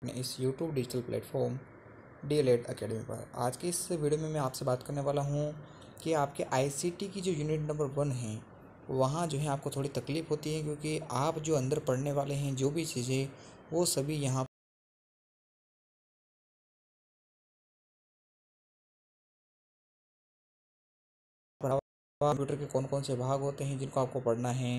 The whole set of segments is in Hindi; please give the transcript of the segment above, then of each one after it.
अपने इस YouTube digital platform DLED academy पर। आज की इस वीडियो में मैं आपसे बात करने वाला हूँ कि आपके ICT की जो यूनिट नंबर 1 है वहाँ जो है आपको थोड़ी तकलीफ़ होती है, क्योंकि आप जो अंदर पढ़ने वाले हैं जो भी चीज़ें वो सभी यहाँ पढ़ा। कंप्यूटर के कौन कौन से भाग होते हैं जिनको आपको पढ़ना है,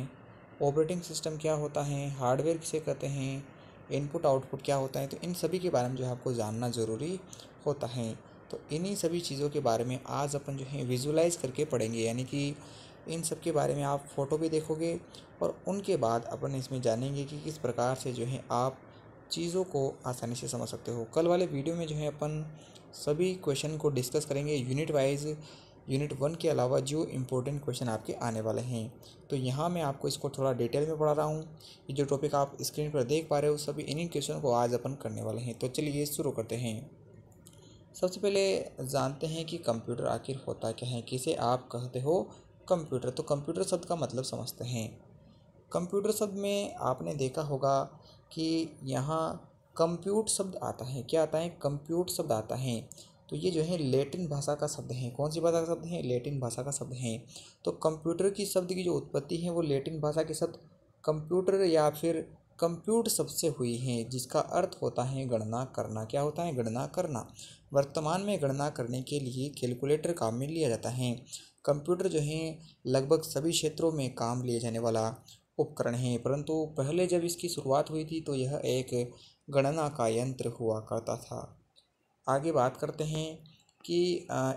ऑपरेटिंग सिस्टम क्या होता है, हार्डवेयर किसे कहते हैं, इनपुट आउटपुट क्या होता है, तो इन सभी के बारे में जो है आपको जानना ज़रूरी होता है। तो इन्हीं सभी चीज़ों के बारे में आज अपन जो है विजुलाइज करके पढ़ेंगे, यानी कि इन सब के बारे में आप फ़ोटो भी देखोगे और उनके बाद अपन इसमें जानेंगे कि किस प्रकार से जो है आप चीज़ों को आसानी से समझ सकते हो। कल वाले वीडियो में जो है अपन सभी क्वेश्चन को डिस्कस करेंगे यूनिट वाइज, यूनिट 1 के अलावा जो इम्पोर्टेंट क्वेश्चन आपके आने वाले हैं। तो यहाँ मैं आपको इसको थोड़ा डिटेल में पढ़ा रहा हूँ। ये जो टॉपिक आप स्क्रीन पर देख पा रहे हो सभी इन्हीं क्वेश्चन को आज अपन करने वाले हैं। तो चलिए शुरू करते हैं। सबसे पहले जानते हैं कि कंप्यूटर आखिर होता क्या है, किसे आप कहते हो कंप्यूटर। तो कंप्यूटर शब्द का मतलब समझते हैं। कंप्यूटर शब्द में आपने देखा होगा कि यहाँ कंप्यूट शब्द आता है। क्या आता है? कंप्यूट शब्द आता है। तो ये जो है लैटिन भाषा का शब्द है। कौन सी भाषा का शब्द है? लैटिन भाषा का शब्द है। तो कंप्यूटर की शब्द की जो उत्पत्ति है वो लैटिन भाषा के शब्द कंप्यूटर या फिर कंप्यूट शब्द से हुई है, जिसका अर्थ होता है गणना करना। क्या होता है? गणना करना। वर्तमान में गणना करने के लिए कैलकुलेटर काम में लिया जाता है। कंप्यूटर जो है लगभग सभी क्षेत्रों में काम लिए जाने वाला उपकरण है, परंतु पहले जब इसकी शुरुआत हुई थी तो यह एक गणना का यंत्र हुआ करता था। आगे बात करते हैं कि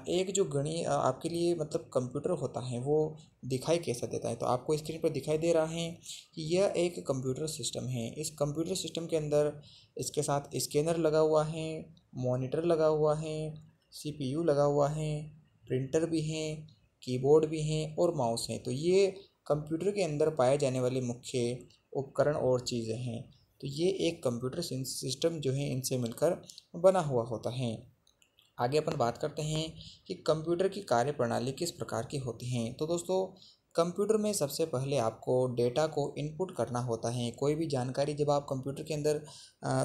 एक जो आपके लिए मतलब कंप्यूटर होता है वो दिखाई कैसा देता है। तो आपको स्क्रीन पर दिखाई दे रहा है कि यह एक कंप्यूटर सिस्टम है। इस कंप्यूटर सिस्टम के अंदर इसके साथ स्कैनर लगा हुआ है, मॉनिटर लगा हुआ है, CPU लगा हुआ है, प्रिंटर भी है, कीबोर्ड भी है और माउस है। तो ये कंप्यूटर के अंदर पाए जाने वाले मुख्य उपकरण और चीज़ें हैं। तो ये एक कंप्यूटर सिस्टम जो है इनसे मिलकर बना हुआ होता है। आगे अपन बात करते हैं कि कंप्यूटर की कार्यप्रणाली किस प्रकार की होती हैं। तो दोस्तों, कंप्यूटर में सबसे पहले आपको डेटा को इनपुट करना होता है। कोई भी जानकारी जब आप कंप्यूटर के अंदर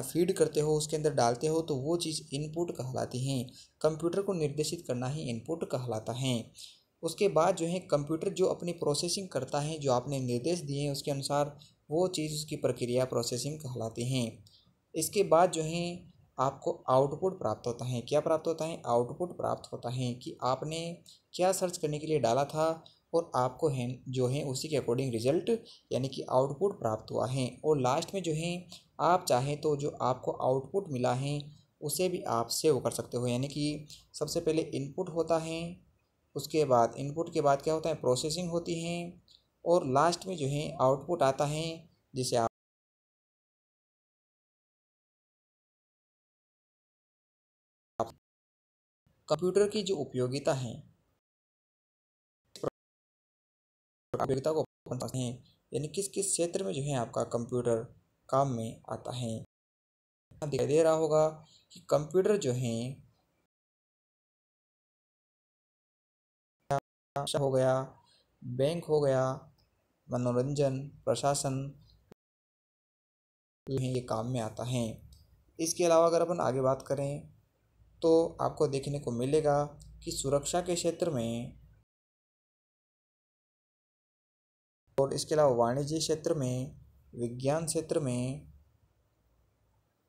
फीड करते हो, उसके अंदर डालते हो, तो वो चीज़ इनपुट कहलाती है। कंप्यूटर को निर्देशित करना ही इनपुट कहलाता है। उसके बाद जो है कंप्यूटर जो अपनी प्रोसेसिंग करता है, जो आपने निर्देश दिए हैं उसके अनुसार वो चीज़ उसकी प्रक्रिया प्रोसेसिंग कहलाती हैं। इसके बाद जो है आपको आउटपुट प्राप्त होता है। क्या प्राप्त होता है? आउटपुट प्राप्त होता है कि आपने क्या सर्च करने के लिए डाला था और आपको है जो है उसी के अकॉर्डिंग रिजल्ट यानी कि आउटपुट प्राप्त हुआ है। और लास्ट में जो है आप चाहें तो जो आपको आउटपुट मिला है उसे भी आप सेव कर सकते हो। यानी कि सबसे पहले इनपुट होता है, उसके बाद इनपुट के बाद क्या होता है? प्रोसेसिंग होती है और लास्ट में जो है आउटपुट आता है, जिसे आप कंप्यूटर की जो उपयोगिता है, उपयोगिता को अपन समझते हैं, यानी किस किस क्षेत्र में जो है आपका कंप्यूटर काम में आता है। यहाँ दिखाई दे रहा होगा कि कंप्यूटर जो है शिक्षा हो गया, बैंक हो गया, मनोरंजन, प्रशासन, ये काम में आता है। इसके अलावा अगर अपन आगे बात करें तो आपको देखने को मिलेगा कि सुरक्षा के क्षेत्र में और इसके अलावा वाणिज्य क्षेत्र में, विज्ञान क्षेत्र में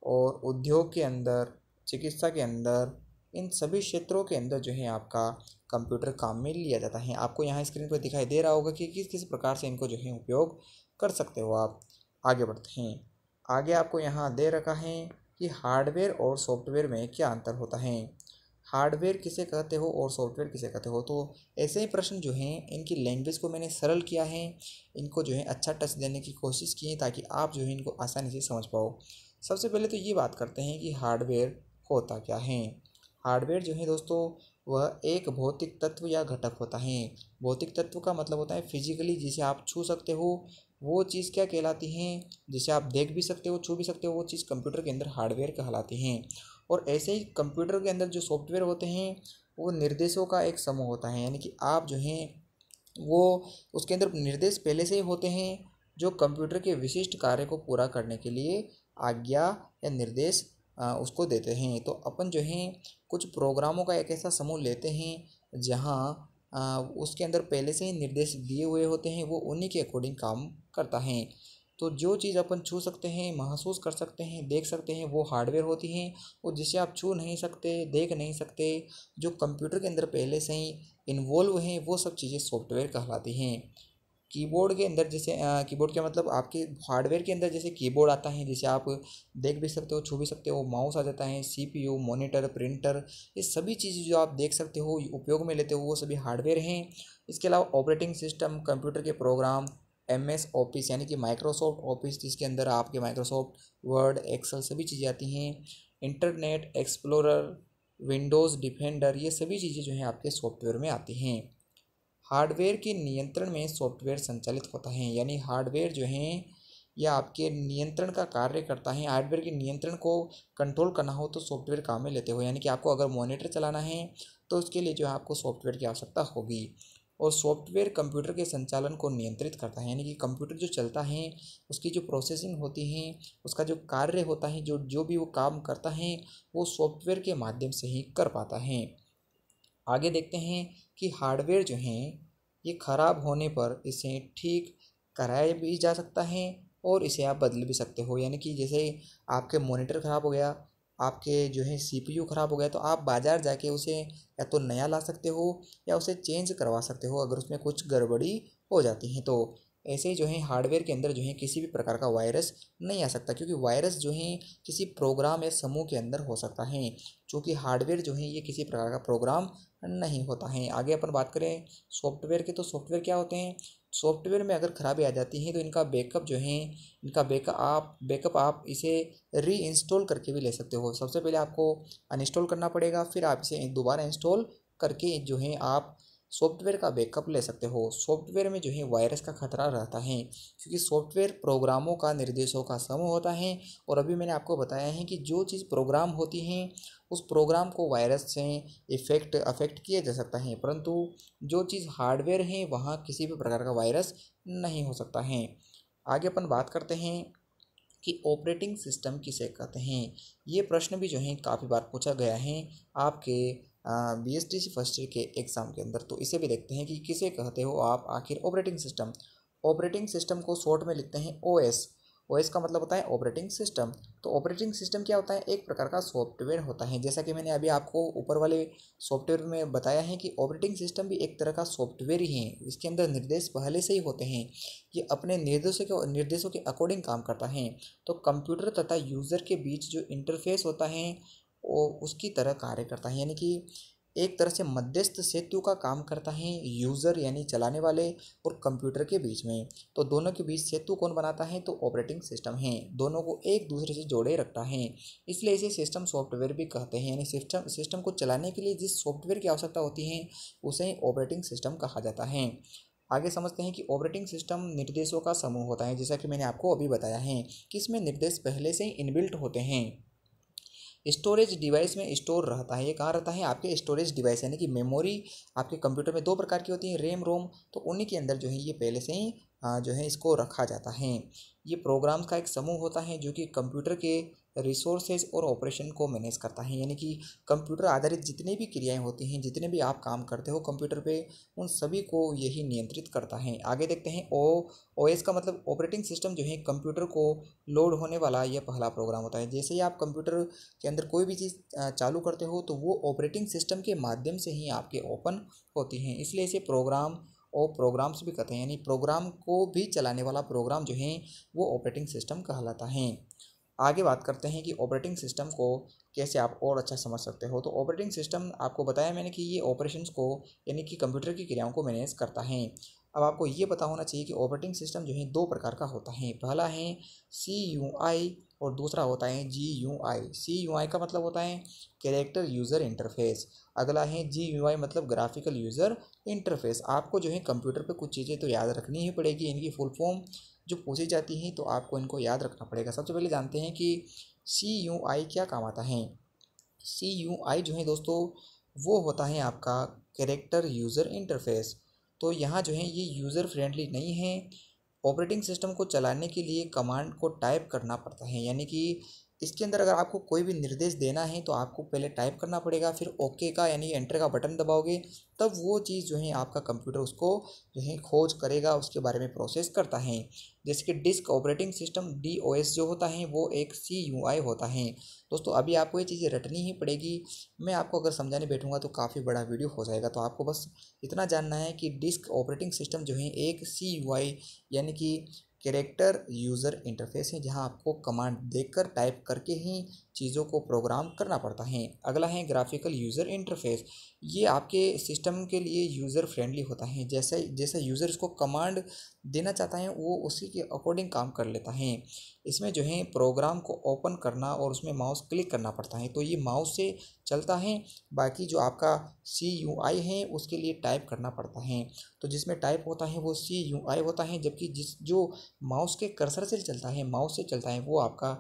और उद्योग के अंदर, चिकित्सा के अंदर, इन सभी क्षेत्रों के अंदर जो है आपका कंप्यूटर काम में लिया जाता है। आपको यहाँ स्क्रीन पर दिखाई दे रहा होगा कि किस किस प्रकार से इनको जो है उपयोग कर सकते हो आप। आगे बढ़ते हैं। आगे आपको यहाँ दे रखा है कि हार्डवेयर और सॉफ्टवेयर में क्या अंतर होता है। हार्डवेयर किसे कहते हो और सॉफ्टवेयर किसे कहते हो। तो ऐसे ही प्रश्न जो हैं इनकी लैंग्वेज को मैंने सरल किया है, इनको जो है अच्छा टच देने की कोशिश की है ताकि आप जो है इनको आसानी से समझ पाओ। सबसे पहले तो ये बात करते हैं कि हार्डवेयर होता क्या है। हार्डवेयर जो है दोस्तों वह एक भौतिक तत्व या घटक होता है। भौतिक तत्व का मतलब होता है फिजिकली जिसे आप छू सकते हो, वो चीज़ क्या कहलाती हैं? जिसे आप देख भी सकते हो, छू भी सकते हो, वो चीज़ कंप्यूटर के अंदर हार्डवेयर कहलाती हैं। और ऐसे ही कंप्यूटर के अंदर जो सॉफ्टवेयर होते हैं वो निर्देशों का एक समूह होता है। यानी कि आप जो हैं वो उसके अंदर निर्देश पहले से ही होते हैं जो कंप्यूटर के विशिष्ट कार्य को पूरा करने के लिए आज्ञा या निर्देश उसको देते हैं। तो अपन जो है कुछ प्रोग्रामों का एक ऐसा समूह लेते हैं जहाँ उसके अंदर पहले से ही निर्देश दिए हुए होते हैं, वो उन्हीं के अकॉर्डिंग काम करता है। तो जो चीज़ अपन छू सकते हैं, महसूस कर सकते हैं, देख सकते हैं, वो हार्डवेयर होती हैं। और जिसे आप छू नहीं सकते, देख नहीं सकते, जो कंप्यूटर के अंदर पहले से ही इन्वॉल्व हैं, वो सब चीज़ें सॉफ्टवेयर कहलाती हैं। कीबोर्ड के अंदर जैसे कीबोर्ड का मतलब आपके हार्डवेयर के अंदर जैसे कीबोर्ड आता है, जिसे आप देख भी सकते हो, छू भी सकते हो, माउस आ जाता है, सीपीयू, मॉनिटर, प्रिंटर, ये सभी चीज़ें जो आप देख सकते हो, उपयोग में लेते हो, वो सभी हार्डवेयर हैं। इसके अलावा ऑपरेटिंग सिस्टम, कंप्यूटर के प्रोग्राम, MS ऑफिस यानी कि माइक्रोसॉफ्ट ऑफिस, जिसके अंदर आपके माइक्रोसॉफ्ट वर्ड, एक्सेल सभी चीज़ें आती हैं, इंटरनेट एक्सप्लोरर, विंडोज़ डिफेंडर, ये सभी चीज़ें जो हैं आपके सॉफ्टवेयर में आती हैं। हार्डवेयर के नियंत्रण में सॉफ्टवेयर संचालित होता है, यानी हार्डवेयर जो हैं यह आपके नियंत्रण का कार्य करता है। हार्डवेयर के नियंत्रण को कंट्रोल करना हो तो सॉफ्टवेयर काम में लेते हो, यानी कि आपको अगर मॉनिटर चलाना है तो उसके लिए जो है आपको सॉफ्टवेयर की आवश्यकता होगी। और सॉफ्टवेयर कंप्यूटर के संचालन को नियंत्रित करता है, यानी कि कंप्यूटर जो चलता है उसकी जो प्रोसेसिंग होती है, उसका जो कार्य होता है, जो जो भी वो काम करता है, वो सॉफ्टवेयर के माध्यम से ही कर पाता है। आगे देखते हैं कि हार्डवेयर जो हैं ये ख़राब होने पर इसे ठीक कराया भी जा सकता है और इसे आप बदल भी सकते हो। यानी कि जैसे आपके मॉनिटर ख़राब हो गया, आपके जो है सीपीयू ख़राब हो गया, तो आप बाज़ार जाके उसे या तो नया ला सकते हो या उसे चेंज करवा सकते हो अगर उसमें कुछ गड़बड़ी हो जाती है तो। ऐसे ही जो है हार्डवेयर के अंदर जो है किसी भी प्रकार का वायरस नहीं आ सकता, क्योंकि वायरस जो है किसी प्रोग्राम या समूह के अंदर हो सकता है, क्योंकि हार्डवेयर जो है ये किसी प्रकार का प्रोग्राम नहीं होता है। आगे अपन बात करें सॉफ्टवेयर के, तो सॉफ्टवेयर क्या होते हैं। सॉफ्टवेयर में अगर खराबी आ जाती है तो इनका बैकअप जो है, इनका बैकअप आप इसे री इंस्टॉल करके भी ले सकते हो। सबसे पहले आपको अनइंस्टॉल करना पड़ेगा, फिर आप इसे दोबारा इंस्टॉल करके जो है आप सॉफ्टवेयर का बैकअप ले सकते हो। सॉफ्टवेयर में जो है वायरस का खतरा रहता है, क्योंकि सॉफ्टवेयर प्रोग्रामों का, निर्देशों का समूह होता है। और अभी मैंने आपको बताया है कि जो चीज़ प्रोग्राम होती हैं उस प्रोग्राम को वायरस से अफेक्ट किया जा सकता है, परंतु जो चीज़ हार्डवेयर है वहाँ किसी भी प्रकार का वायरस नहीं हो सकता है। आगे अपन बात करते हैं कि ऑपरेटिंग सिस्टम किसे कहते हैं। ये प्रश्न भी जो है काफ़ी बार पूछा गया है आपके BSTC फर्स्ट ईयर के एग्ज़ाम के अंदर। तो इसे भी देखते हैं कि किसे कहते हो आप आखिर ऑपरेटिंग सिस्टम। ऑपरेटिंग सिस्टम को शॉर्ट में लिखते हैं OS। OS का मतलब होता है ऑपरेटिंग सिस्टम। तो ऑपरेटिंग सिस्टम क्या होता है, एक प्रकार का सॉफ्टवेयर होता है। जैसा कि मैंने अभी आपको ऊपर वाले सॉफ्टवेयर में बताया है कि ऑपरेटिंग सिस्टम भी एक तरह का सॉफ्टवेयर ही है। इसके अंदर निर्देश पहले से ही होते हैं, ये अपने निर्देशों के अकॉर्डिंग काम करता है। तो कंप्यूटर तथा यूज़र के बीच जो इंटरफेस होता है वो उसकी तरह कार्य करता है, यानी कि एक तरह से मध्यस्थ सेतु का काम करता है यूज़र यानी चलाने वाले और कंप्यूटर के बीच में। तो दोनों के बीच सेतु कौन बनाता है, तो ऑपरेटिंग सिस्टम है, दोनों को एक दूसरे से जोड़े रखता है। इसलिए इसे सिस्टम सॉफ्टवेयर भी कहते हैं, यानी सिस्टम को चलाने के लिए जिस सॉफ्टवेयर की आवश्यकता होती है उसे ऑपरेटिंग सिस्टम कहा जाता है। आगे समझते हैं कि ऑपरेटिंग सिस्टम निर्देशों का समूह होता है, जैसा कि मैंने आपको अभी बताया है कि इसमें निर्देश पहले से ही इनबिल्ट होते हैं। स्टोरेज डिवाइस में स्टोर रहता है, ये कहाँ रहता है, आपके स्टोरेज डिवाइस यानी कि मेमोरी। आपके कंप्यूटर में दो प्रकार की होती है, रैम रोम, तो उन्हीं के अंदर जो है ये पहले से ही जो है इसको रखा जाता है। ये प्रोग्राम्स का एक समूह होता है जो कि कंप्यूटर के रिसोर्सेज और ऑपरेशन को मैनेज करता है, यानी कि कंप्यूटर आधारित जितनी भी क्रियाएं होती हैं, जितने भी आप काम करते हो कंप्यूटर पे, उन सभी को यही नियंत्रित करता है। आगे देखते हैं OS का मतलब ऑपरेटिंग सिस्टम जो है कंप्यूटर को लोड होने वाला यह पहला प्रोग्राम होता है। जैसे ही आप कंप्यूटर के अंदर कोई भी चीज़ चालू करते हो तो वो ऑपरेटिंग सिस्टम के माध्यम से ही आपके ओपन होती हैं, इसलिए इसे प्रोग्राम और प्रोग्राम्स भी कहते हैं, यानी प्रोग्राम को भी चलाने वाला प्रोग्राम जो है वो ऑपरेटिंग सिस्टम कहलाता है। आगे बात करते हैं कि ऑपरेटिंग सिस्टम को कैसे आप और अच्छा समझ सकते हो। तो ऑपरेटिंग सिस्टम आपको बताया मैंने कि ये ऑपरेशंस को यानी कि कंप्यूटर की क्रियाओं को मैनेज करता है। अब आपको ये पता होना चाहिए कि ऑपरेटिंग सिस्टम जो है दो प्रकार का होता है, पहला है CUI और दूसरा होता है GUI। CUI का मतलब होता है कैरेक्टर यूज़र इंटरफेस, अगला है GUI मतलब ग्राफिकल यूज़र इंटरफेस। आपको जो है कंप्यूटर पे कुछ चीज़ें तो याद रखनी ही पड़ेगी, इनकी फुल फॉर्म जो पूछी जाती हैं तो आपको इनको याद रखना पड़ेगा। सबसे पहले जानते हैं कि CUI क्या काम आता है। CUI जो है दोस्तों वो होता है आपका कैरेक्टर यूज़र इंटरफेस। तो यहाँ जो है ये यूज़र फ्रेंडली नहीं है। ऑपरेटिंग सिस्टम को चलाने के लिए कमांड को टाइप करना पड़ता है, यानी कि इसके अंदर अगर आपको कोई भी निर्देश देना है तो आपको पहले टाइप करना पड़ेगा, फिर ओके का यानी एंटर का बटन दबाओगे, तब वो चीज़ जो है आपका कंप्यूटर उसको जो है खोज करेगा, उसके बारे में प्रोसेस करता है। जैसे कि डिस्क ऑपरेटिंग सिस्टम DOS जो होता है वो एक CUI होता है। दोस्तों अभी आपको ये चीज़ें रटनी ही पड़ेगी, मैं आपको अगर समझाने बैठूंगा तो काफ़ी बड़ा वीडियो हो जाएगा। तो आपको बस इतना जानना है कि डिस्क ऑपरेटिंग सिस्टम जो है एक CUI यानी कि कैरेक्टर यूज़र इंटरफेस है, जहां आपको कमांड देकर टाइप करके ही चीज़ों को प्रोग्राम करना पड़ता है। अगला है ग्राफिकल यूज़र इंटरफेस। ये आपके सिस्टम के लिए यूज़र फ्रेंडली होता है, जैसे जैसे यूज़र उसको कमांड देना चाहता है वो उसी के अकॉर्डिंग काम कर लेता है। इसमें जो है प्रोग्राम को ओपन करना और उसमें माउस क्लिक करना पड़ता है, तो ये माउस से चलता है। बाकी जो आपका CUI है उसके लिए टाइप करना पड़ता है, तो जिसमें टाइप होता है वो CUI होता है, जबकि जिस जो माउस के कर्सर से चलता है, माउस से चलता है, वो आपका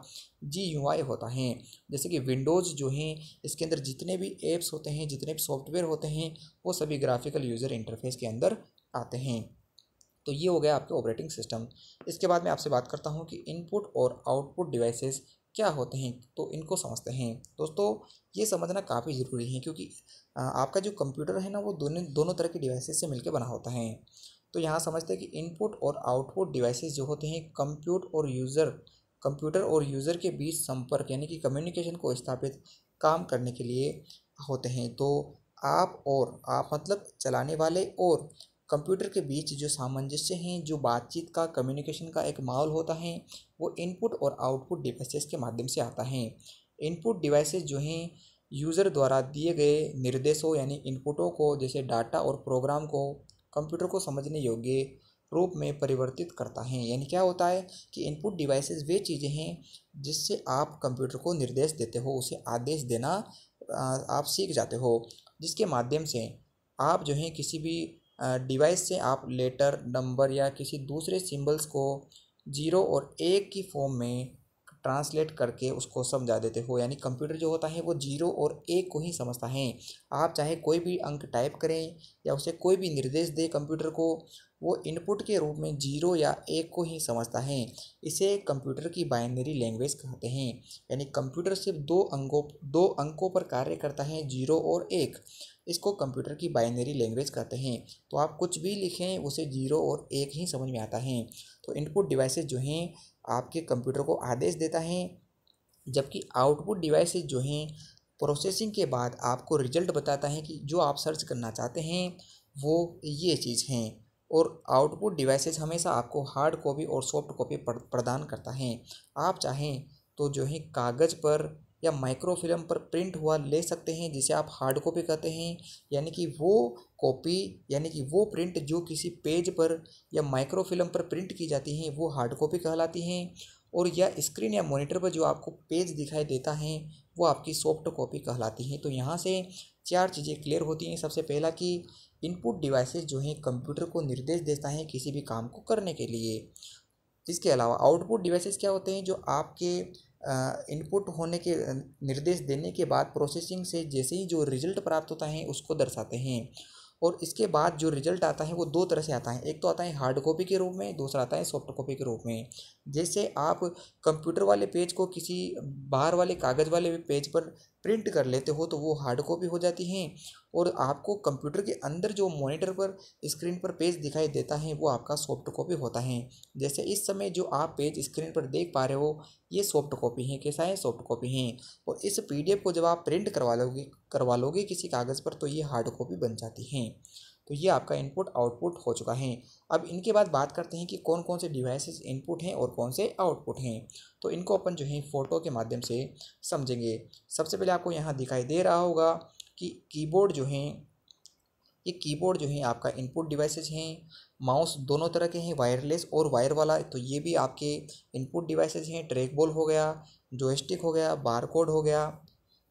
GUI होता है। जैसे कि विंडोज़ जो है इसके अंदर जितने भी ऐप्स होते हैं, जितने भी सॉफ्टवेयर होते हैं, वो सभी ग्राफिकल यूज़र इंटरफेस के अंदर आते हैं। तो ये हो गया आपके ऑपरेटिंग सिस्टम। इसके बाद मैं आपसे बात करता हूँ कि इनपुट और आउटपुट डिवाइसेस क्या होते हैं, तो इनको समझते हैं। दोस्तों ये समझना काफ़ी ज़रूरी है, क्योंकि आपका जो कंप्यूटर है ना वो दोनों दोनों तरह के डिवाइसेस से मिलकर बना होता है। तो यहाँ समझते हैं कि इनपुट और आउटपुट डिवाइसेस जो होते हैं कंप्यूटर और यूज़र के बीच संपर्क यानी कि कम्युनिकेशन को स्थापित काम करने के लिए होते हैं। तो आप मतलब चलाने वाले और कंप्यूटर के बीच जो सामंजस्य हैं, जो बातचीत का कम्युनिकेशन का एक माहौल होता है, वो इनपुट और आउटपुट डिवाइसेस के माध्यम से आता है। इनपुट डिवाइसेस जो हैं यूज़र द्वारा दिए गए निर्देशों यानी इनपुटों को, जैसे डाटा और प्रोग्राम को कंप्यूटर को समझने योग्य रूप में परिवर्तित करता है। यानी क्या होता है कि इनपुट डिवाइसेस वे चीज़ें हैं जिससे आप कंप्यूटर को निर्देश देते हो, उसे आदेश देना आप सीख जाते हो, जिसके माध्यम से आप जो है किसी भी डिवाइस से आप लेटर, नंबर या किसी दूसरे सिंबल्स को 0 और 1 की फॉर्म में ट्रांसलेट करके उसको समझा देते हो। यानी कंप्यूटर जो होता है वो 0 और 1 को ही समझता है। आप चाहे कोई भी अंक टाइप करें या उसे कोई भी निर्देश दे कंप्यूटर को, वो इनपुट के रूप में 0 या 1 को ही समझता है। इसे कंप्यूटर की बाइनरी लैंग्वेज कहते हैं। यानी कंप्यूटर सिर्फ दो अंकों पर कार्य करता है, 0 और 1। इसको कंप्यूटर की बाइनरी लैंग्वेज कहते हैं। तो आप कुछ भी लिखें उसे 0 और 1 ही समझ में आता है। तो इनपुट डिवाइसेस जो हैं आपके कंप्यूटर को आदेश देता है, जबकि आउटपुट डिवाइसेस जो हैं प्रोसेसिंग के बाद आपको रिजल्ट बताता है कि जो आप सर्च करना चाहते हैं वो ये चीज़ हैं। और आउटपुट डिवाइसेस हमेशा आपको हार्ड कॉपी और सॉफ्ट कॉपी प्रदान करता है। आप चाहें तो जो है कागज़ पर या माइक्रोफिल्म पर प्रिंट हुआ ले सकते हैं, जिसे आप हार्ड कॉपी कहते हैं। यानी कि वो कॉपी यानी कि वो प्रिंट जो किसी पेज पर या माइक्रोफिल्म पर प्रिंट की जाती हैं वो हार्ड कॉपी कहलाती हैं। और या स्क्रीन या मॉनिटर पर जो आपको पेज दिखाई देता है वो आपकी सॉफ्ट कॉपी कहलाती हैं। तो यहाँ से 4 चीज़ें क्लियर होती हैं। सबसे पहला कि इनपुट डिवाइसेस जो हैं कंप्यूटर को निर्देश देता है किसी भी काम को करने के लिए। इसके अलावा आउटपुट डिवाइसेस क्या होते हैं, जो आपके इनपुट होने के निर्देश देने के बाद प्रोसेसिंग से जैसे ही जो रिजल्ट प्राप्त होता है उसको दर्शाते हैं। और इसके बाद जो रिजल्ट आता है वो 2 तरह से आता है। एक तो आता है हार्ड कॉपी के रूप में, दूसरा आता है सॉफ्ट कॉपी के रूप में। जैसे आप कंप्यूटर वाले पेज को किसी बाहर वाले कागज़ वाले पेज पर प्रिंट कर लेते हो तो वो हार्ड कॉपी हो जाती हैं। और आपको कंप्यूटर के अंदर जो मॉनिटर पर स्क्रीन पर पेज दिखाई देता है वो आपका सॉफ्ट कॉपी होता है। जैसे इस समय जो आप पेज स्क्रीन पर देख पा रहे हो ये सॉफ्ट कॉपी है। कैसा है? सॉफ्ट कॉपी है। और इस PDF को जब आप प्रिंट करवा लोगे किसी कागज़ पर तो ये हार्ड कॉपी बन जाती हैं। तो ये आपका इनपुट आउटपुट हो चुका है। अब इनके बाद बात करते हैं कि कौन कौन से डिवाइसेस इनपुट हैं और कौन से आउटपुट हैं। तो इनको अपन जो है फ़ोटो के माध्यम से समझेंगे। सबसे पहले आपको यहाँ दिखाई दे रहा होगा कि कीबोर्ड जो हैं, ये कीबोर्ड जो है आपका इनपुट डिवाइसेस हैं। माउस दोनों तरह के हैं, वायरलेस और वायर वाला, तो ये भी आपके इनपुट डिवाइसेस हैं। ट्रैक बॉल हो गया, जॉयस्टिक हो गया, बारकोड हो गया।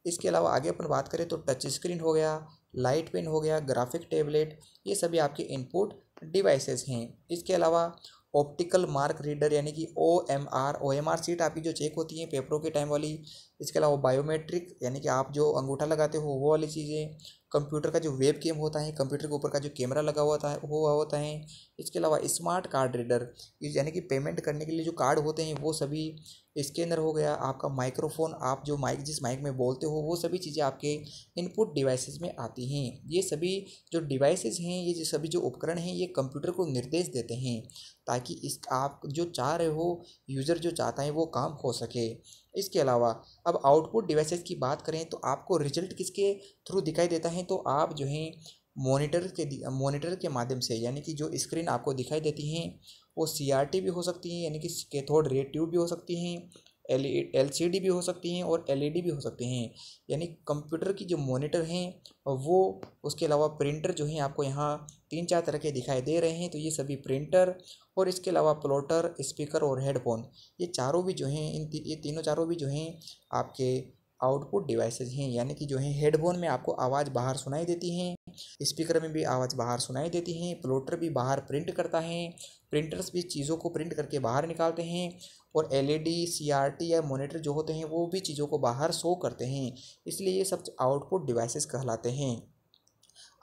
इसके अलावा आगे अपन बात करें तो टच स्क्रीन हो गया, लाइट पेन हो गया, ग्राफिक टैबलेट, ये सभी आपके इनपुट डिवाइसेस हैं। इसके अलावा ऑप्टिकल मार्क रीडर यानी कि OMR सीट आपकी जो चेक होती है पेपरों के टाइम वाली। इसके अलावा बायोमेट्रिक यानी कि आप जो अंगूठा लगाते हो वो वाली चीज़ें। कंप्यूटर का जो वेब कैम होता है, कंप्यूटर के ऊपर का जो कैमरा लगा हुआ होता है। इसके अलावा स्मार्ट कार्ड रीडर यानी कि पेमेंट करने के लिए जो कार्ड होते हैं वो सभी। इसके अंदर हो गया आपका माइक्रोफोन, आप जो माइक जिस माइक में बोलते हो वो सभी चीज़ें आपके इनपुट डिवाइसेस में आती हैं। ये सभी जो डिवाइसेस हैं, ये जो सभी जो उपकरण हैं, ये कंप्यूटर को निर्देश देते हैं ताकि इस आप जो चाह रहे हो, यूज़र जो चाहता है वो काम हो सके। इसके अलावा अब आउटपुट डिवाइसेस की बात करें तो आपको रिजल्ट किसके थ्रू दिखाई देता है, तो आप जो है मॉनिटर के माध्यम से, यानी कि जो स्क्रीन आपको दिखाई देती हैं वो सीआरटी भी हो सकती हैं, यानी कि कैथोड रे ट्यूब भी हो सकती हैं, एलसीडी भी हो सकती हैं और एलईडी भी हो सकती हैं। यानी कंप्यूटर की जो मॉनिटर हैं वो, उसके अलावा प्रिंटर जो हैं आपको यहाँ 3-4 तरह के दिखाई दे रहे हैं, तो ये सभी प्रिंटर और इसके अलावा प्लॉटर, स्पीकर और हेडफोन, ये चारों भी जो हैं ये तीनों चारों भी जो हैं आपके आउटपुट डिवाइसेज हैं। यानी कि जो है हेडफोन में आपको आवाज़ बाहर सुनाई देती हैं, स्पीकर में भी आवाज़ बाहर सुनाई देती हैं, प्लॉटर भी बाहर प्रिंट करता है, प्रिंटर्स भी चीज़ों को प्रिंट करके बाहर निकालते हैं, और एलईडी, सीआरटी या मॉनिटर जो होते हैं वो भी चीज़ों को बाहर शो करते हैं। इसलिए ये सब आउटपुट डिवाइसेस कहलाते हैं।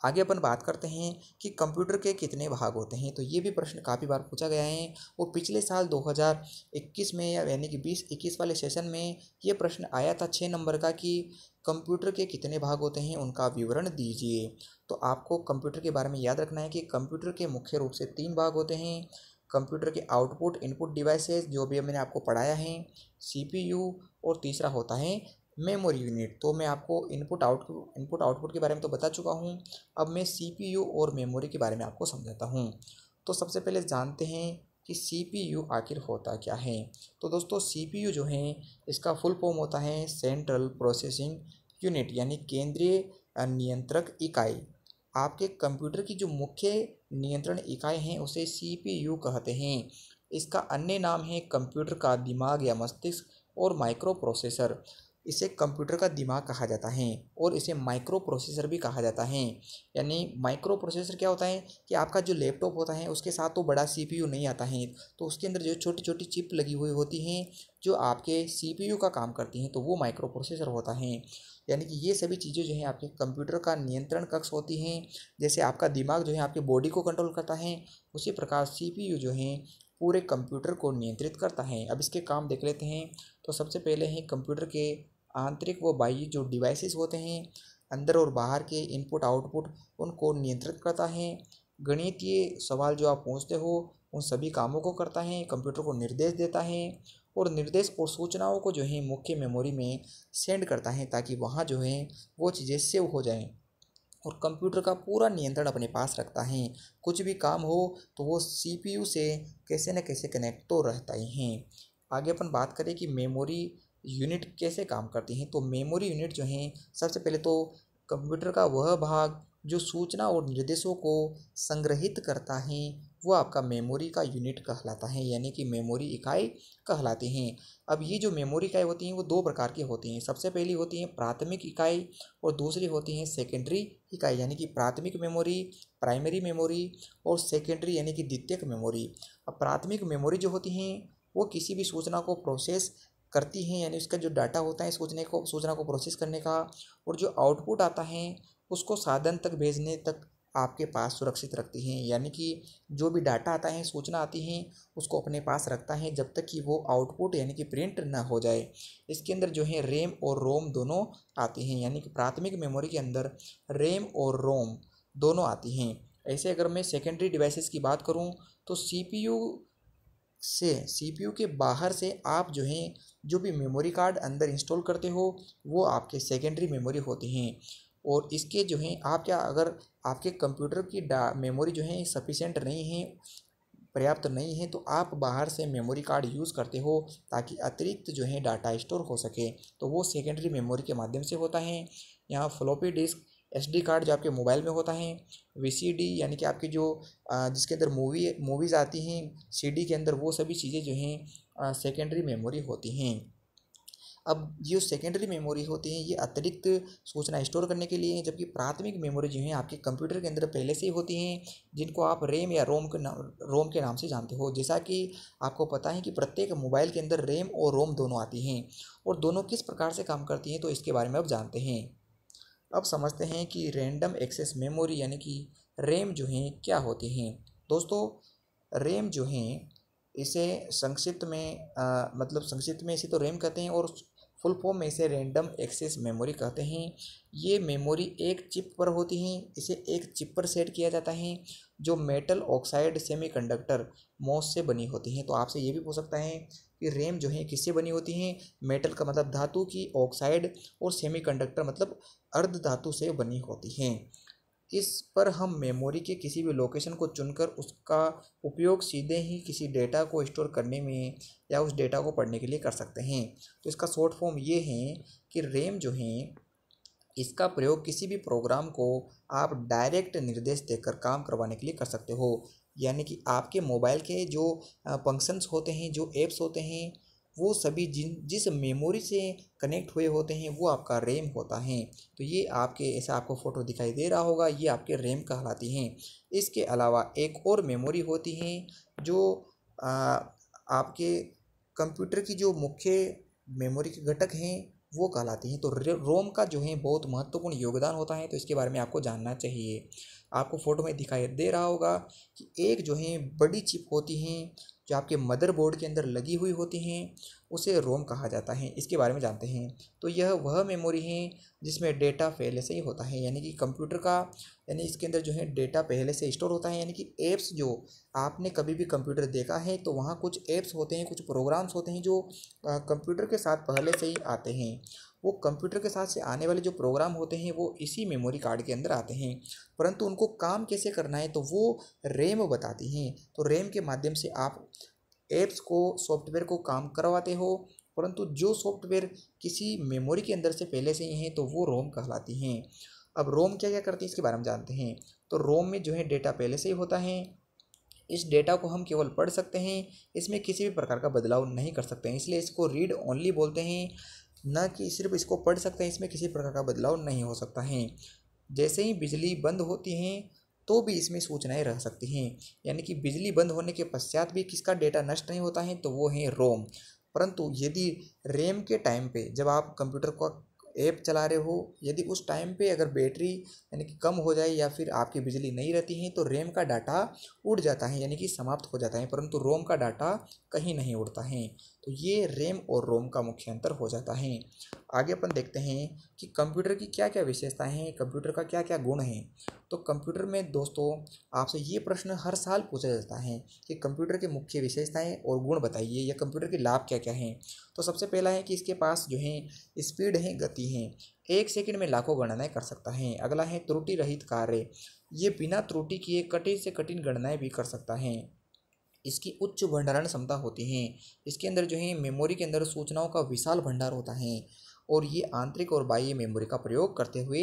आगे अपन बात करते हैं कि कंप्यूटर के कितने भाग होते हैं, तो ये भी प्रश्न काफ़ी बार पूछा गया है और पिछले साल 2021 में यानी कि 2021 वाले सेशन में ये प्रश्न आया था 6 नंबर का कि कंप्यूटर के कितने भाग होते हैं, उनका विवरण दीजिए। तो आपको कंप्यूटर के बारे में याद रखना है कि कंप्यूटर के मुख्य रूप से 3 भाग होते हैं। कंप्यूटर के आउटपुट इनपुट डिवाइसेस जो भी मैंने आपको पढ़ाया है, सीपीयू, और तीसरा होता है मेमोरी यूनिट। तो मैं आपको इनपुट आउटपुट के बारे में तो बता चुका हूँ, अब मैं सीपीयू और मेमोरी के बारे में आपको समझाता हूँ। तो सबसे पहले जानते हैं कि सीपीयू आखिर होता क्या है। तो दोस्तों सीपीयू जो है इसका फुल फॉर्म होता है सेंट्रल प्रोसेसिंग यूनिट, यानी केंद्रीय नियंत्रक इकाई। आपके कंप्यूटर की जो मुख्य नियंत्रण इकाई हैं उसे सीपीयू कहते हैं। इसका अन्य नाम है कंप्यूटर का दिमाग या मस्तिष्क और माइक्रो प्रोसेसर। इसे कंप्यूटर का दिमाग कहा जाता है और इसे माइक्रो प्रोसेसर भी कहा जाता है। यानी माइक्रो प्रोसेसर क्या होता है कि आपका जो लैपटॉप होता है उसके साथ तो बड़ा सीपीयू नहीं आता है, तो उसके अंदर जो छोटी छोटी चिप लगी हुई होती हैं जो आपके सीपीयू का काम करती हैं, तो वो माइक्रो प्रोसेसर होता है। यानी कि ये सभी चीज़ें जो हैं आपके कंप्यूटर का नियंत्रण कक्ष होती हैं। जैसे आपका दिमाग जो है आपके बॉडी को कंट्रोल करता है, उसी प्रकार सीपीयू जो है पूरे कंप्यूटर को नियंत्रित करता है। अब इसके काम देख लेते हैं। तो सबसे पहले हैं कंप्यूटर के आंतरिक व बाह्य जो डिवाइसेस होते हैं, अंदर और बाहर के इनपुट आउटपुट, उनको नियंत्रित करता है। गणितीय सवाल जो आप पूछते हो उन सभी कामों को करता है, कंप्यूटर को निर्देश देता है और निर्देश और सूचनाओं को जो है मुख्य मेमोरी में सेंड करता है ताकि वहाँ जो है वो चीज़ें सेव हो जाएं। और कंप्यूटर का पूरा नियंत्रण अपने पास रखता है। कुछ भी काम हो तो वो सीपीयू से कैसे न कैसे कनेक्ट तो रहता ही है। आगे अपन बात करें कि मेमोरी यूनिट कैसे काम करती हैं, तो मेमोरी यूनिट जो हैं सबसे पहले तो कंप्यूटर का वह भाग जो सूचना और निर्देशों को संग्रहित करता है वो आपका मेमोरी का यूनिट कहलाता है, यानी कि मेमोरी इकाई कहलाती हैं। अब ये जो मेमोरी इकाई होती हैं वो 2 प्रकार की होती हैं। सबसे पहली होती है प्राथमिक इकाई और दूसरी होती है सेकेंडरी इकाई, यानी कि प्राथमिक मेमोरी, प्राइमरी मेमोरी और सेकेंडरी यानी कि द्वितीयक मेमोरी। अब प्राथमिक मेमोरी जो होती हैं वो किसी भी सूचना को प्रोसेस करती हैं, यानी उसका जो डाटा होता है सूचना को प्रोसेस करने का, और जो आउटपुट आता है उसको साधन तक भेजने तक आपके पास सुरक्षित रखती हैं। यानी कि जो भी डाटा आता है, सूचना आती है, उसको अपने पास रखता है जब तक कि वो आउटपुट यानी कि प्रिंट ना हो जाए। इसके अंदर जो है रैम और रोम दोनों आती हैं, यानी कि प्राथमिक मेमोरी के अंदर रैम और रोम दोनों आती हैं। ऐसे अगर मैं सेकेंडरी डिवाइसेस की बात करूँ तो सीपीयू के बाहर से आप जो हैं जो भी मेमोरी कार्ड अंदर इंस्टॉल करते हो वो आपके सेकेंडरी मेमोरी होती हैं। और इसके जो हैं आप क्या, अगर आपके कंप्यूटर की मेमोरी जो है सफिशेंट नहीं है, पर्याप्त नहीं है, तो आप बाहर से मेमोरी कार्ड यूज़ करते हो ताकि अतिरिक्त जो है डाटा स्टोर हो सके, तो वो सेकेंडरी मेमोरी के माध्यम से होता है। यहाँ फ्लॉपी डिस्क, एसडी कार्ड जो आपके मोबाइल में होता है, वीसीडी यानी कि आपकी जो जिसके अंदर मूवीज़ आती हैं सीडी के अंदर, वो सभी चीज़ें जो हैं सेकेंडरी मेमोरी होती हैं। अब जो सेकेंडरी मेमोरी होती हैं ये अतिरिक्त सूचना स्टोर करने के लिए हैं, जबकि प्राथमिक मेमोरी जो है आपके कंप्यूटर के अंदर पहले से ही होती हैं, जिनको आप रैम या रोम के नाम से जानते हो। जैसा कि आपको पता है कि प्रत्येक मोबाइल के अंदर रैम और रोम दोनों आती हैं, और दोनों किस प्रकार से काम करती हैं तो इसके बारे में अब जानते हैं। अब समझते हैं कि रैंडम एक्सेस मेमोरी यानी कि रैम जो हैं क्या होती हैं। दोस्तों रैम जो हैं इसे संक्षिप्त में मतलब संक्षिप्त में इसे तो रैम कहते हैं, और फुल फॉर्म में इसे रैंडम एक्सेस मेमोरी कहते हैं। ये मेमोरी एक चिप पर होती हैं, इसे एक चिप पर सेट किया जाता है जो मेटल ऑक्साइड सेमीकंडक्टर मोस से बनी होती हैं। तो आपसे ये भी पूछ सकता है कि रैम जो है किससे बनी होती हैं। मेटल का मतलब धातु की, ऑक्साइड और सेमीकंडक्टर मतलब अर्ध धातु से बनी होती हैं। इस पर हम मेमोरी के किसी भी लोकेशन को चुनकर उसका उपयोग सीधे ही किसी डेटा को स्टोर करने में या उस डेटा को पढ़ने के लिए कर सकते हैं। तो इसका शॉर्ट फॉर्म ये है कि रैम जो है इसका प्रयोग किसी भी प्रोग्राम को आप डायरेक्ट निर्देश देकर काम करवाने के लिए कर सकते हो। यानी कि आपके मोबाइल के जो फंक्शंस होते हैं, जो ऐप्स होते हैं, वो सभी जिस मेमोरी से कनेक्ट हुए होते हैं वो आपका रैम होता है। तो ये आपके ऐसा आपको फ़ोटो दिखाई दे रहा होगा, ये आपके रैम कहलाती हैं। इसके अलावा एक और मेमोरी होती है जो आ, आपके कंप्यूटर की जो मुख्य मेमोरी के घटक हैं वो कहलाती हैं। तो रोम का जो है बहुत महत्वपूर्ण योगदान होता है, तो इसके बारे में आपको जानना चाहिए। आपको फ़ोटो में दिखाई दे रहा होगा कि एक जो है बड़ी चिप होती हैं जो आपके मदरबोर्ड के अंदर लगी हुई होती हैं, उसे रोम कहा जाता है। इसके बारे में जानते हैं। तो यह वह मेमोरी है जिसमें डेटा पहले से ही होता है, यानी कि कंप्यूटर का, यानी इसके अंदर जो है डेटा पहले से स्टोर होता है। यानी कि ऐप्स जो आपने कभी भी कंप्यूटर देखा है तो वहाँ कुछ ऐप्स होते हैं, कुछ प्रोग्राम्स होते हैं जो कंप्यूटर के साथ पहले से ही आते हैं। वो कंप्यूटर के साथ से आने वाले जो प्रोग्राम होते हैं वो इसी मेमोरी कार्ड के अंदर आते हैं, परंतु उनको काम कैसे करना है तो वो रैम बताती हैं। तो रैम के माध्यम से आप ऐप्स को, सॉफ्टवेयर को काम करवाते हो, परंतु जो सॉफ्टवेयर किसी मेमोरी के अंदर से पहले से ही हैं तो वो रोम कहलाती हैं। अब रोम क्या क्या करती है इसके बारे में जानते हैं। तो रोम में जो है डेटा पहले से ही होता है। इस डेटा को हम केवल पढ़ सकते हैं, इसमें किसी भी प्रकार का बदलाव नहीं कर सकते हैं, इसलिए इसको रीड ओनली बोलते हैं, न कि सिर्फ इसको पढ़ सकते हैं, इसमें किसी प्रकार का बदलाव नहीं हो सकता है। जैसे ही बिजली बंद होती है तो भी इसमें सूचनाएं रह सकती हैं, यानी कि बिजली बंद होने के पश्चात भी किसका डेटा नष्ट नहीं होता है तो वो है रोम। परंतु यदि रैम के टाइम पे जब आप कंप्यूटर को ऐप चला रहे हो, यदि उस टाइम पे अगर बैटरी यानी कि कम हो जाए या फिर आपकी बिजली नहीं रहती है तो रैम का डाटा उड़ जाता है, यानी कि समाप्त हो जाता है, परंतु रोम का डाटा कहीं नहीं उड़ता है। तो ये रैम और रोम का मुख्य अंतर हो जाता है। आगे अपन देखते हैं कि कंप्यूटर की क्या क्या विशेषताएं हैं, कंप्यूटर का क्या क्या गुण हैं। तो कंप्यूटर में दोस्तों आपसे ये प्रश्न हर साल पूछा जाता है कि कंप्यूटर की मुख्य विशेषताएं और गुण बताइए, या कंप्यूटर के लाभ क्या क्या हैं। तो सबसे पहला है कि इसके पास जो है स्पीड है, गति है, 1 सेकंड में लाखों गणनाएं कर सकता है। अगला है त्रुटि रहित कार्य, ये बिना त्रुटि किए कठिन से कठिन गणनाएं भी कर सकता है। इसकी उच्च भंडारण क्षमता होती है, इसके अंदर जो है मेमोरी के अंदर सूचनाओं का विशाल भंडार होता है, और ये आंतरिक और बाह्य मेमोरी का प्रयोग करते हुए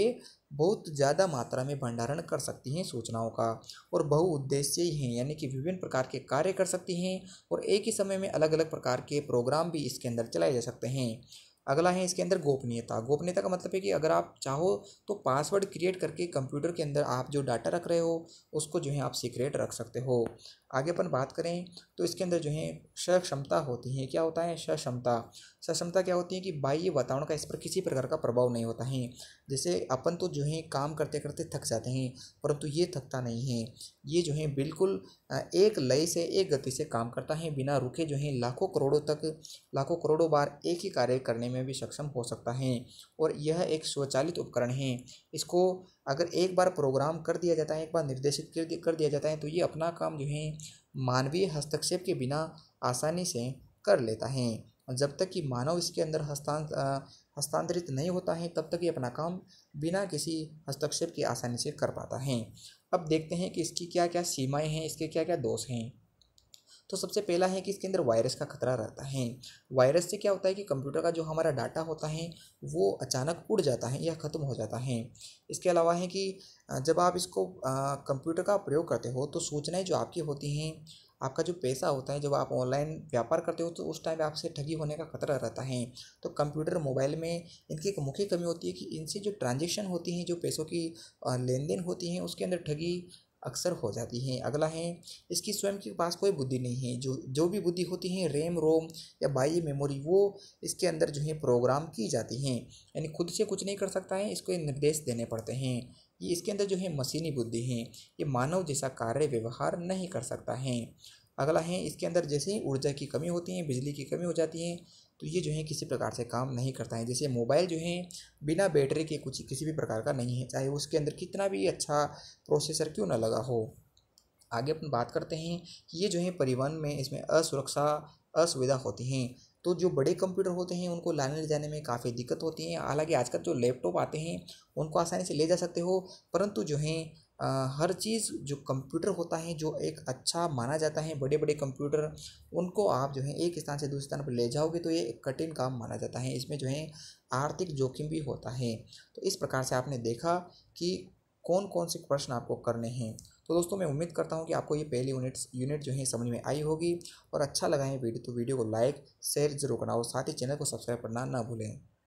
बहुत ज़्यादा मात्रा में भंडारण कर सकती हैं सूचनाओं का, और बहुउद्देश्यीय हैं, यानी कि विभिन्न प्रकार के कार्य कर सकती हैं, और एक ही समय में अलग अलग प्रकार के प्रोग्राम भी इसके अंदर चलाए जा सकते हैं। अगला है इसके अंदर गोपनीयता। गोपनीयता का मतलब है कि अगर आप चाहो तो पासवर्ड क्रिएट करके कंप्यूटर के अंदर आप जो डाटा रख रहे हो उसको जो है आप सीक्रेट रख सकते हो। आगे अपन बात करें तो इसके अंदर जो है सक्षमता होती है। क्या होता है सक्षमता? सक्षमता क्या होती है कि बाह्य वातावरण का इस पर किसी प्रकार का प्रभाव नहीं होता है। जैसे अपन तो जो है काम करते करते थक जाते हैं, परंतु ये थकता नहीं है, ये जो है बिल्कुल एक लय से, एक गति से काम करता है, बिना रुके जो है लाखों करोड़ों तक, लाखों करोड़ों बार एक ही कार्य करने में भी सक्षम हो सकता है। और यह एक स्वचालित उपकरण है। इसको अगर एक बार प्रोग्राम कर दिया जाता है, एक बार निर्देशित कर दिया जाता है तो ये अपना काम जो है मानवीय हस्तक्षेप के बिना आसानी से कर लेता है। जब तक कि मानव इसके अंदर हस्तांतरित नहीं होता है तब तक ये अपना काम बिना किसी हस्तक्षेप के आसानी से कर पाता है। अब देखते हैं कि इसकी क्या क्या सीमाएं हैं, इसके क्या क्या दोष हैं। तो सबसे पहला है कि इसके अंदर वायरस का खतरा रहता है। वायरस से क्या होता है कि कंप्यूटर का जो हमारा डाटा होता है वो अचानक उड़ जाता है या ख़त्म हो जाता है। इसके अलावा है कि जब आप इसको कंप्यूटर का प्रयोग करते हो तो सूचनाएं जो आपकी होती हैं, आपका जो पैसा होता है, जब आप ऑनलाइन व्यापार करते हो तो उस टाइम आपसे ठगी होने का खतरा रहता है। तो कंप्यूटर, मोबाइल में इनकी एक मुख्य कमी होती है कि इनसे जो ट्रांजेक्शन होती हैं, जो पैसों की लेन देन होती हैं, उसके अंदर ठगी अक्सर हो जाती हैं। अगला है इसकी स्वयं के पास कोई बुद्धि नहीं है। जो जो भी बुद्धि होती है रैम, रोम या बाह्य मेमोरी, वो इसके अंदर जो है प्रोग्राम की जाती हैं, यानी खुद से कुछ नहीं कर सकता है, इसको निर्देश देने पड़ते हैं। ये इसके अंदर जो है मशीनी बुद्धि है, ये मानव जैसा कार्य व्यवहार नहीं कर सकता है। अगला है इसके अंदर जैसे ही ऊर्जा की कमी होती है, बिजली की कमी हो जाती है, तो ये जो है किसी प्रकार से काम नहीं करता है। जैसे मोबाइल जो है बिना बैटरी के कुछ किसी भी प्रकार का नहीं है, चाहे उसके अंदर कितना भी अच्छा प्रोसेसर क्यों ना लगा हो। आगे अपन बात करते हैं कि ये जो है परिवहन में इसमें असुरक्षा असुविधा होती हैं। तो जो बड़े कंप्यूटर होते हैं उनको लाने ले जाने में काफ़ी दिक्कत होती है। हालांकि आजकल जो लैपटॉप आते हैं उनको आसानी से ले जा सकते हो, परंतु जो है हर चीज़ जो कंप्यूटर होता है जो एक अच्छा माना जाता है, बड़े बड़े कंप्यूटर उनको आप जो है एक स्थान से दूसरे स्थान पर ले जाओगे तो ये एक कठिन काम माना जाता है। इसमें जो है आर्थिक जोखिम भी होता है। तो इस प्रकार से आपने देखा कि कौन कौन से प्रश्न आपको करने हैं। तो दोस्तों मैं उम्मीद करता हूँ कि आपको ये पहली यूनिट जो है समझ में आई होगी, और अच्छा लगा है वीडियो तो वीडियो को लाइक शेयर जरूर करना और साथ ही चैनल को सब्सक्राइब करना ना भूलें।